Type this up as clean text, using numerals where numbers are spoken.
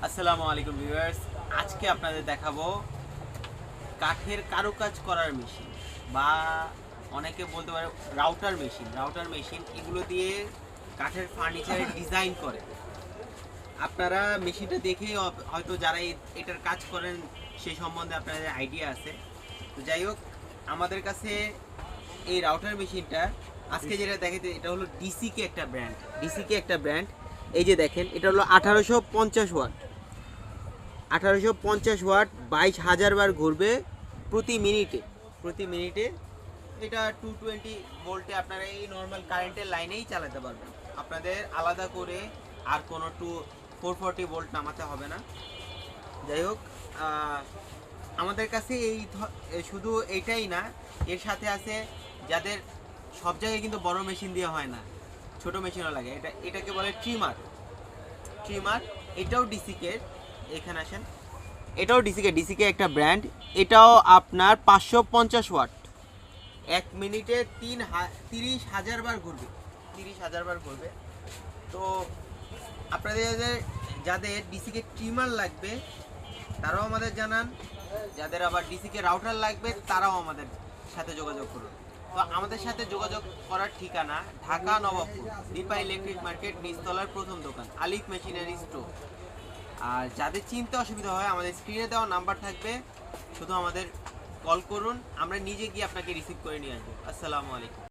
আসসালামু আলাইকুম ভিউয়ার্স, আজকে আপনাদের দেখাবো কাঠের কারুকাজ করার মেশিন বা অনেকে বলতে পারে রাউটার মেশিন এগুলো দিয়ে কাঠের ফার্নিচারের ডিজাইন করে। আপনারা মেশিনটা দেখেই হয়তো যারা এটার কাজ করেন সেই সম্বন্ধে আপনাদের আইডিয়া আছে। তো যাই হোক, আমাদের কাছে এই রাউটার মেশিনটা আজকে যেটা দেখাতে, এটা হলো ডিসিকে একটা ব্র্যান্ড। এই যে দেখেন, এটা হলো 1850 ওয়াট, 1850 ওয়াট, 22,000 বার ঘুরবে প্রতি মিনিটে। এটা 220 ভোল্টে আপনারা এই নর্মাল কারেন্টের লাইনেই চালাতে পারবেন। আপনাদের আলাদা করে আর কোনো 440 ভোল্ট নামাতে হবে না। যাই হোক, আমাদের কাছে শুধু এইটাই না, এর সাথে আছে যাদের সব জায়গায় কিন্তু বড় মেশিন দিয়ে হয় না, ছোট মেশিনও লাগে। এটাকে বলে ট্রিমার। এটাও ডিসিকে। এখানে আসেন, এটাও ডিসিকে একটা ব্র্যান্ড। এটাও আপনার 550 ওয়াট, 1 মিনিটে 30,000 বার ঘুরবে। 30,000 বার ঘুরবে। তো আপনাদের যাদের ডিসিকে ট্রিমার লাগবে তারাও আমাদের জানান, যাদের আবার ডিসিকে রাউটার লাগবে তারাও আমাদের সাথে যোগাযোগ করুন। তো আমাদের সাথে যোগাযোগ করার ঠিকানা ঢাকা নবাবপুর, দীপা ইলেকট্রিক মার্কেট, নিচতলার প্রথম দোকান, আলিফ মেশিনারি স্টোর। আর যাদের চিনতে অসুবিধা হয়, আমাদের স্ক্রিনে দেওয়া নাম্বার থাকবে, শুধু আমাদের কল করুন, আমরা নিজে গিয়ে আপনাকে রিসিভ করে নিয়ে আসবো। আসসালামু আলাইকুম।